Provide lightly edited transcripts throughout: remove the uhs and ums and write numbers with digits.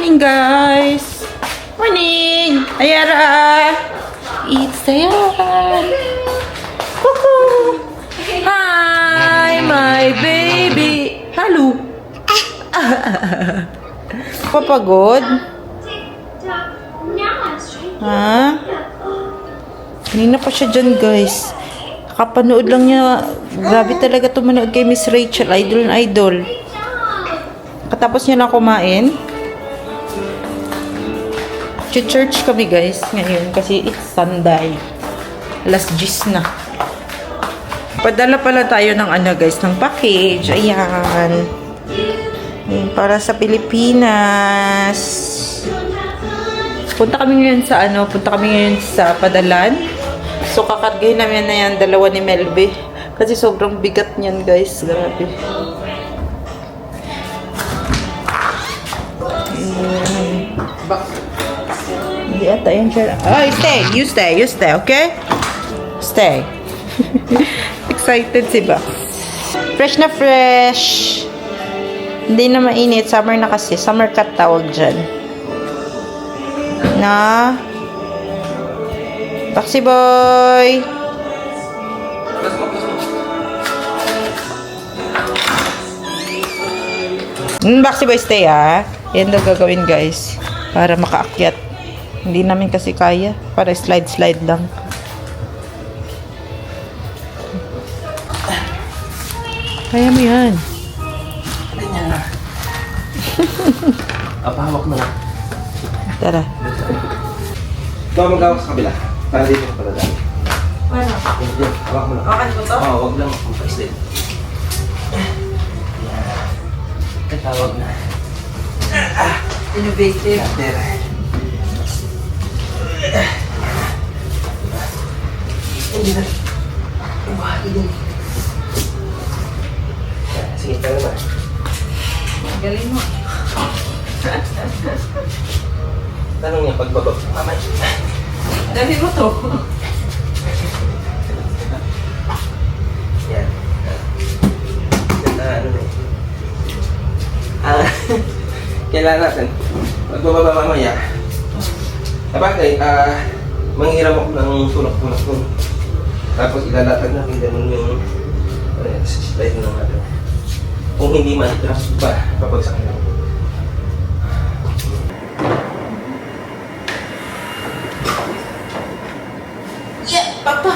Morning, guys! Morning! Ayara! It's Ayan! Cuckoo! Hi, my baby! Hello! Papagod? Ha? Kanina pa siya dyan, guys. Kakapanood lang niya. Grabe talaga tumanood kay Miss Rachel. Idol na idol. Katapos niya lang kumain. Church kami, guys, ngayon kasi it's Sunday. Alas 10 na. Padala pala tayo ng ano, guys, ng package. Ayan. Ayan, para sa Pilipinas. Punta kami ngayon sa padalan. So, kakargahin namin na yan, dalawa ni Melby. Kasi sobrang bigat niyan, guys. Grabe. Ayan. Hindi ata yan siya. Oh, stay. You stay, okay? Stay. Excited si Ba. Fresh na fresh. Hindi na mainit. Summer na kasi. Summer cut tawag dyan. Na. Taxi boy. Taxi boy, stay Yan daw gagawin, guys. Para makaakyat. Hindi namin kasi kaya. Para slide lang. Kaya mo yan. Ganyan na. Pahawak mo na. Tara. Ikaw mag-awak sa kabila. Para dito ka pala dami. Paano? Yan, hawak mo na. Okay po to? Oo, wag lang mag-slide. Katawag na. Innovative. Tera. Hindi na. Sige, tara na. Galing mo. Tanong niya pagbaba. Mamay. Dami mo to. Yan. Ano na kailangan natin. Pagbababa mamaya. Sabagay, manghiram ako ng tulak-tulak nun. Tapos ilalatag natin ganun yung slide na natin. Kung hindi man, trust ba, papagsak lang. Yeah, papa.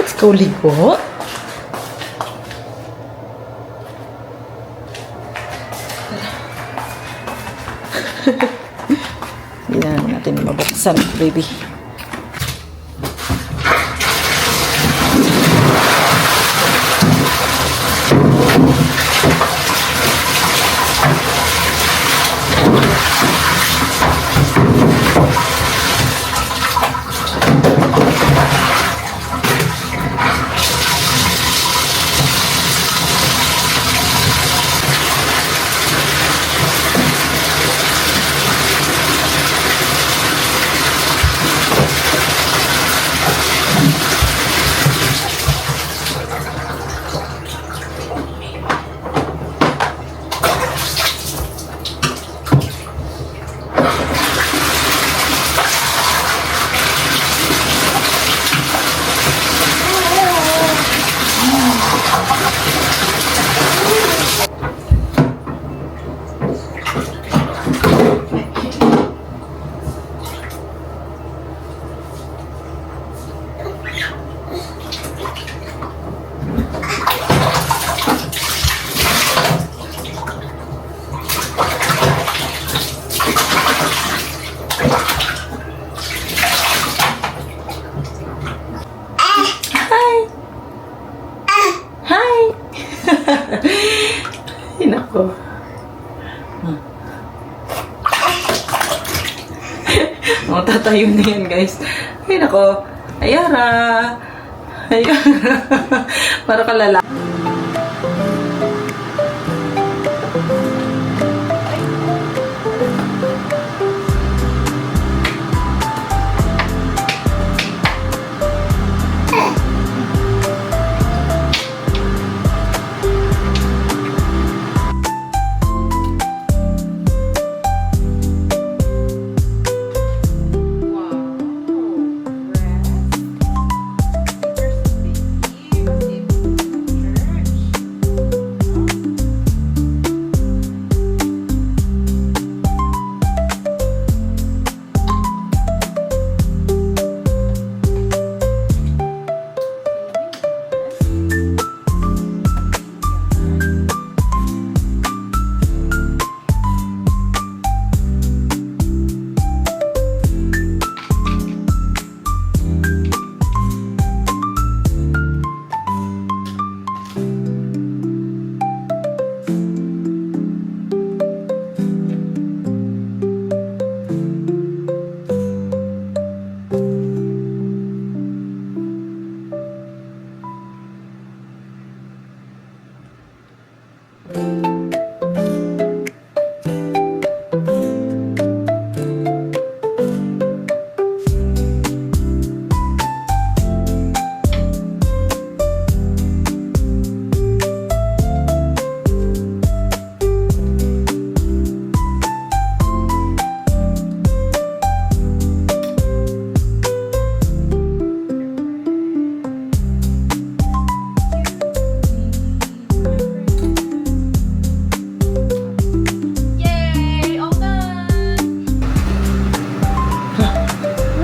Let's go ligo. Hindi na natin mabuksan, baby. Hinako. Tatayo na yan, guys. Hinako. Ayara. Ayara. Para kalala.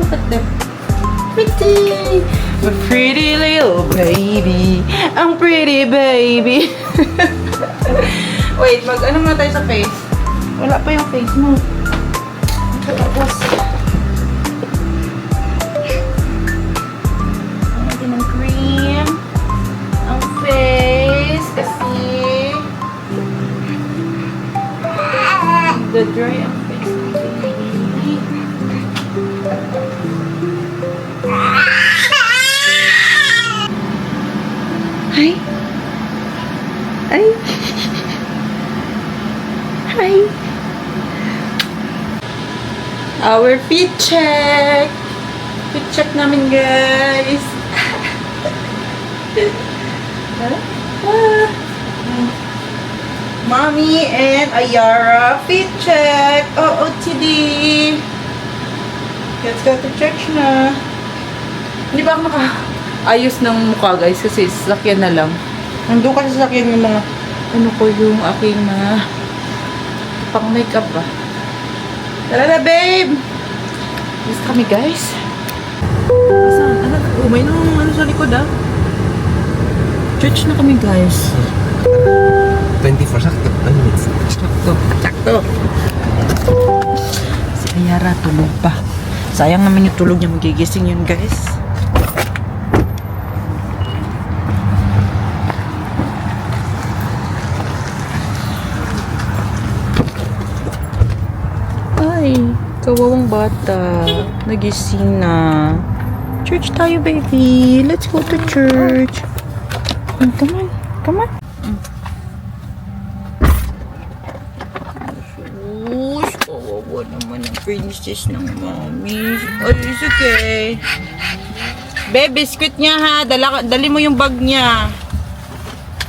Look at them. Pretty. My pretty little baby. Ang pretty baby. Wait, mag-ano nga tayo sa face? Wala pa yung face mo. Tapos, natin ng cream. Ang face. Kasi, the dry ang face. Hi. Hi. Hi. Our fit check. Fit check namin, guys. Mommy and Ayara fit check. OOTD. Let's go to church na. Hindi ba ako ayos ng mukha, guys, kasi sasakyan na lang. Nandun kasi sasakyan yung mga ano ko yung aking mga pang makeup ba. Tara na, babe! Gusto kami, guys. Saan? Ano? May ano sa likod, ah. Church na kami, guys. 24 sakto. Ano minutes? Sakto. Sakto. Si Ayara tulog pa. Sayang naman yung tulog niya. Magigising yun, guys. Ay, kawawang bata. Nagising na. Church tayo, baby. Let's go to church. Come on. Come on. Sus, kawawa naman ang princess ng mommy. Oh, it's okay. Babe, biscuit niya ha. Dali mo yung bag niya.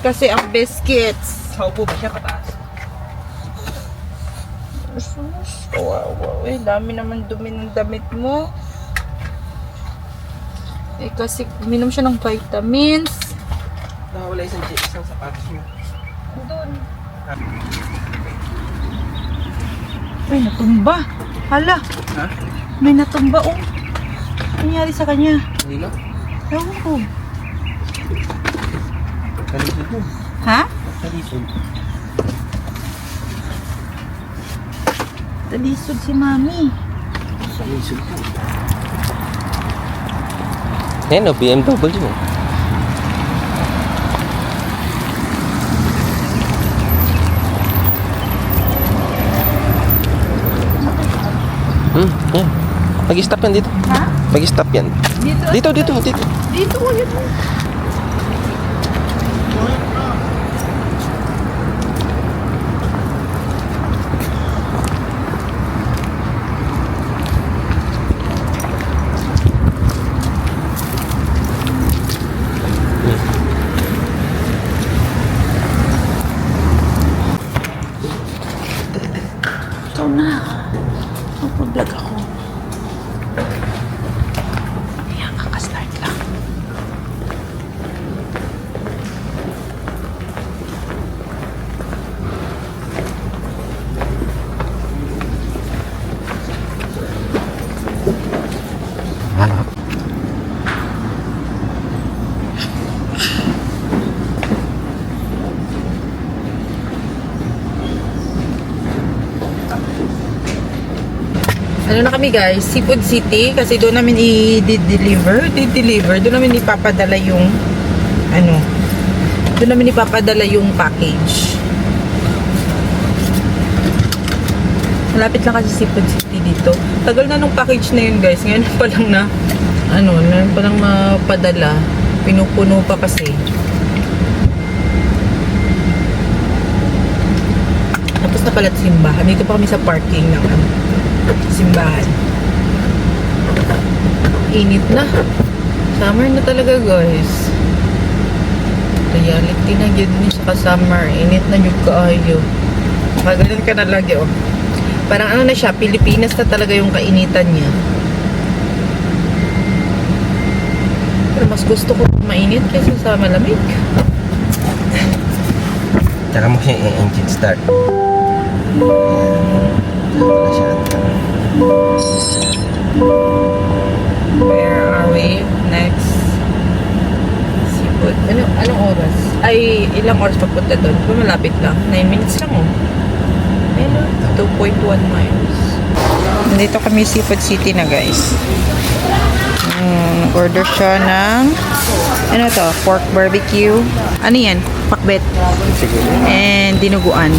Kasi ang biscuits. Sa upo ba siya pataas? Sus, kawawa. Eh, dami naman dumi ng damit mo. Eh, kasi uminom siya ng vitamins. Nakawala isang sapatos niyo. Doon. May natumba. Hala. Ha? May natumba, oh. Ano nangyari sa kanya? Hindi na? Ewan ko. Kalisod mo. Ha? Kalisod. Talisod si mami. Kalisod po. Ayan o, BMW mo. Yan. Mag-stop yan dito. Ha? Mag-stop yan. Dito? Dito. Dito, ulit mo. Ikaw na. Mag-vlog ako. Ayan, kakastart lang. Ano na kami, guys? Seafood City. Kasi doon namin i-deliver. Doon namin ipapadala yung doon namin ipapadala yung package. Malapit lang kasi Seafood City dito. Tagal na nung package na yun, guys. Ngayon pa lang na ngayon pa lang mapadala. Pinupuno pa kasi. Tapos na pala simbahan. Dito pa kami sa parking ng simbahan. Init na. Summer na talaga, guys. Reality na yun sa summer. Init na yung kaayo. Ganun ka na lagi, oh. Parang ano na siya, Pilipinas na talaga yung kainitan niya. Pero mas gusto ko mainit kaysa sa malamig. Tsaka mo siya engine start. Wala siya. ay ilang oras papunta doon. Kung malapit lang. 9 minutes lang, oh. Ayun, 2.1 miles. Nandito kami Seafood City na, guys. Order siya ng ano to? Pork barbecue. Ano yan? Pakbet. And dinuguan.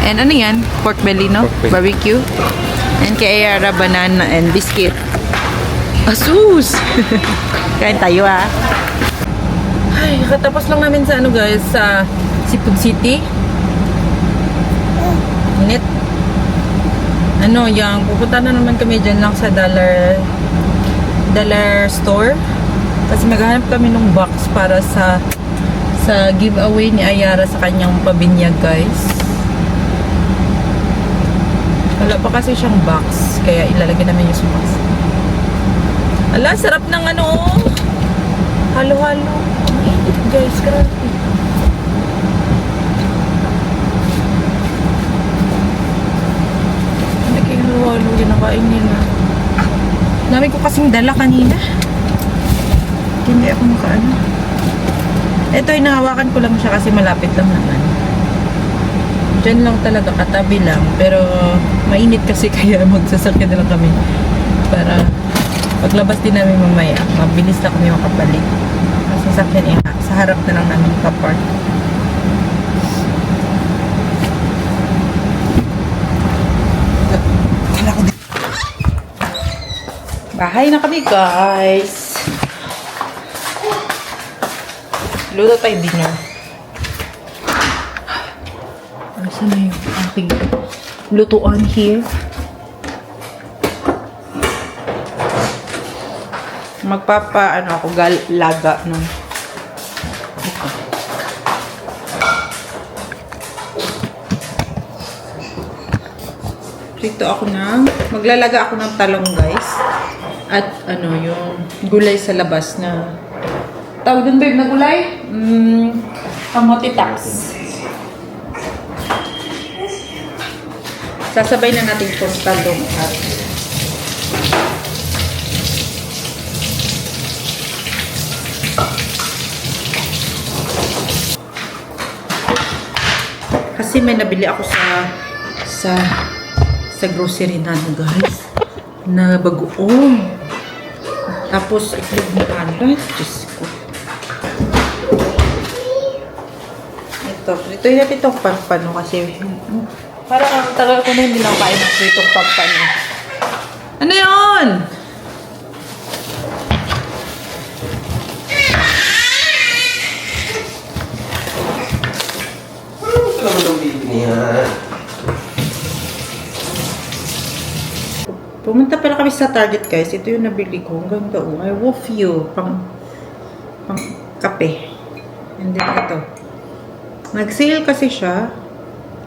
And ano yan? Pork belly, no? Barbecue. And kay Ayara, banana and biscuit. Asus! Kain tayo, ah. Ay, katapos lang namin sa ano, guys, sa Seafood City. Init. Ano, yung pupunta na naman kami dyan lang sa dollar store. Kasi maghanap kami ng box para sa giveaway ni Ayara sa kanyang pabinyag, guys. Wala pa kasi siyang box, kaya ilalagay namin yung box. Ala, sarap ng ano, halo-halo. Ang init, guys, grabe. Hindi kayo halo-halo, ginakain nila. Dami ko kasing dala kanina. Hindi ako makaano. Ito, hinahawakan ko lang siya kasi malapit lang naman. Diyan lang talaga, katabi lang. Pero mainit kasi kaya magsasakyan na lang kami. Para paglabas din namin mamaya, mabilis na kami makabalik. Kasi sasakyan sa harap na lang namin pa-park. Bahay na kami, guys. Luto tayo dinner. Saan na yung aking lutuan here? Ano ako, laga ng ito. Dito ako maglalaga ako ng talong, guys. At ano, yung gulay sa labas na tawag dun, babe, na gulay? Kamote taps. Sasabay na natin itong talong at kasi may nabili ako sa grocery na, guys, na bagoong. Tapos itlog na ano, Diyos ko. Ito natin itong pampano kasi parang ang tagal ko na hindi lang kain ng itong pampano. Ano yun? Ito naman ang baby niya. Pumunta pala kami sa Target, guys. Ito yung nabili ko. Ang ganda, oh. I wolf you. Pang kape. And then ito. Nag-sale kasi siya.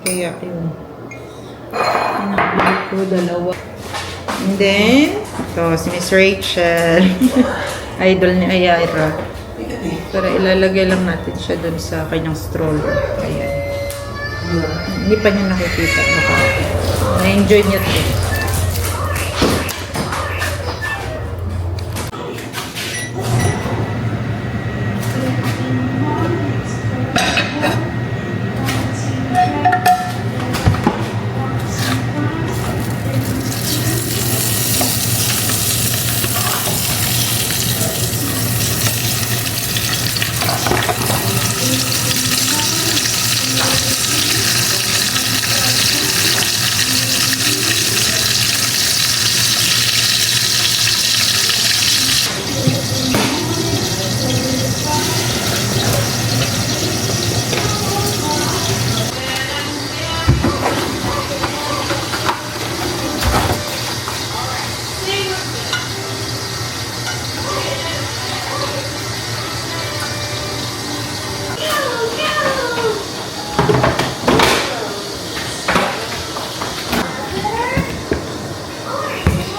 Kaya, yun. Nabili ko dalawa. And then, ito, si Miss Rachel. Idol ni Ayara. Pero ilalagay lang natin siya dun sa kanyang stroller. Ayan. Hindi pa niya nakikita. Na-enjoy niya ito.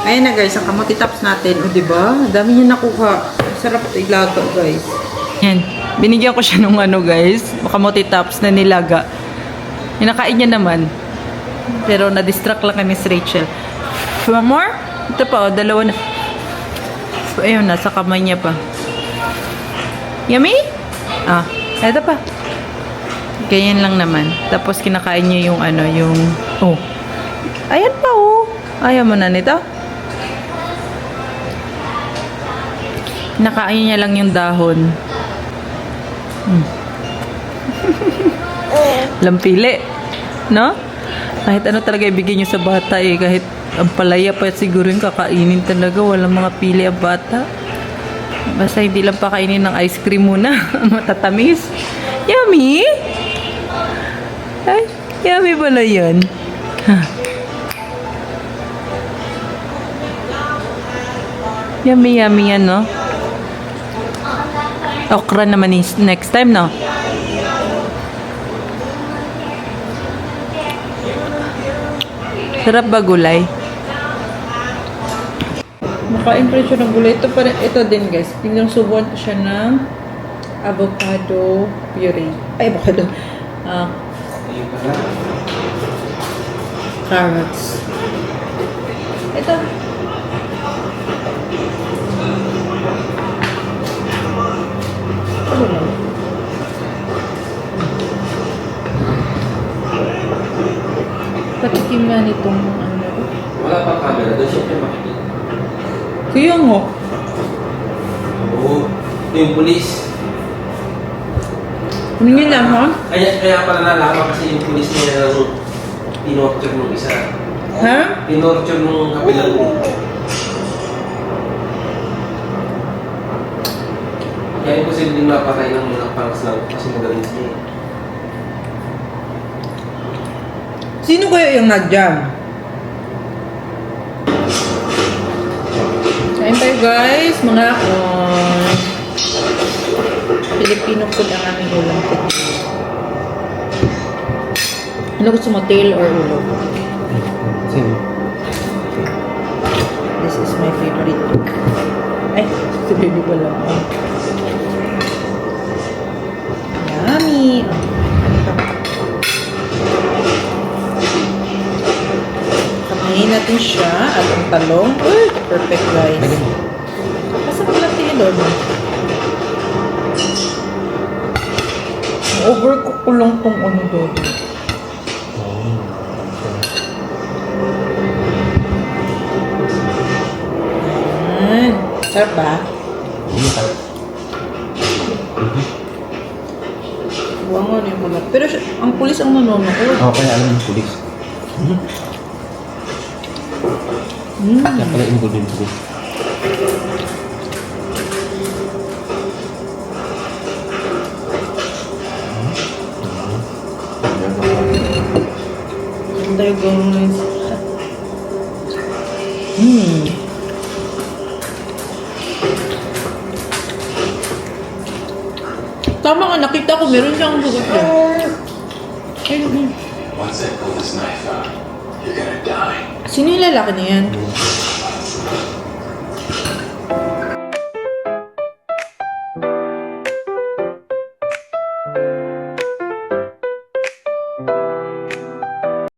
Ayan na, guys, ang kamote tops natin. O, diba? Dami niya nakuha. Sarap ilaga, guys. Ayan. Binigyan ko siya nung ano, guys. Kamote tops na nilaga. Hinakain niya naman. Pero na-distract lang kay Miss Rachel. One more? Ito pa, o. Dalawa na. So, ayun, nasa kamay niya pa. Yummy? Ah. Eto pa. Ganyan lang naman. Tapos kinakain niya yung ano, yung... Oh. Ayan pa, oh. Ayaw mo na nito? Kinakain niya lang yung dahon. Lampili. No? Kahit ano talaga ibigay niyo sa bata eh. Kahit ang palaya pa siguro yung kakainin talaga. Walang mga pili ang bata. Basta hindi lang pakainin ng ice cream muna. Matatamis. Yummy! Ay, yummy pala yan. Yummy, yummy yan, no? Okra naman is next time, no? Sarap ba gulay? Makain pa rin siya ng gulay. Ito din, guys. Tingnan subuan ko siya ng avocado puree. Ay, avocado. Ayun pala. Carrots. Ito. Ano lang? Patikim nga nitong ano. Wala pang camera. Doon siyempre makikita. Kaya nga. Oo. Ito yung pulis. Humingi lang, ha? Kaya pala nalaman kasi yung pulis niya ng tinorture nung isa. Ha? Tinorture nung kapilang group. Kaya imposibleng napatay ng mga pangas lang kasi magaling siya. Sino kaya yung nag-jam? Kain tayo, guys. Mga Filipino food ang aming ulam today. Ano gusto mo, tail or ulo? Sino? This is my favorite. Ay, si baby ko lang. Yummy! Kamayin natin siya at ang talong. Uy, perfect, guys. Basta ko lang tinidor mo. Overcook ko lang tong ano doon. Sarap ba? Buwango na yung mga. Pero ang pulis ang nanonood. Oo, kaya alam yung pulis. Kaya pala yung golden pulis. Ganda yung guys. Tama nga, nakita ko meron siyang lugot dyan. Once I pull this knife out, you're gonna die. Sino yung lalaki na yan?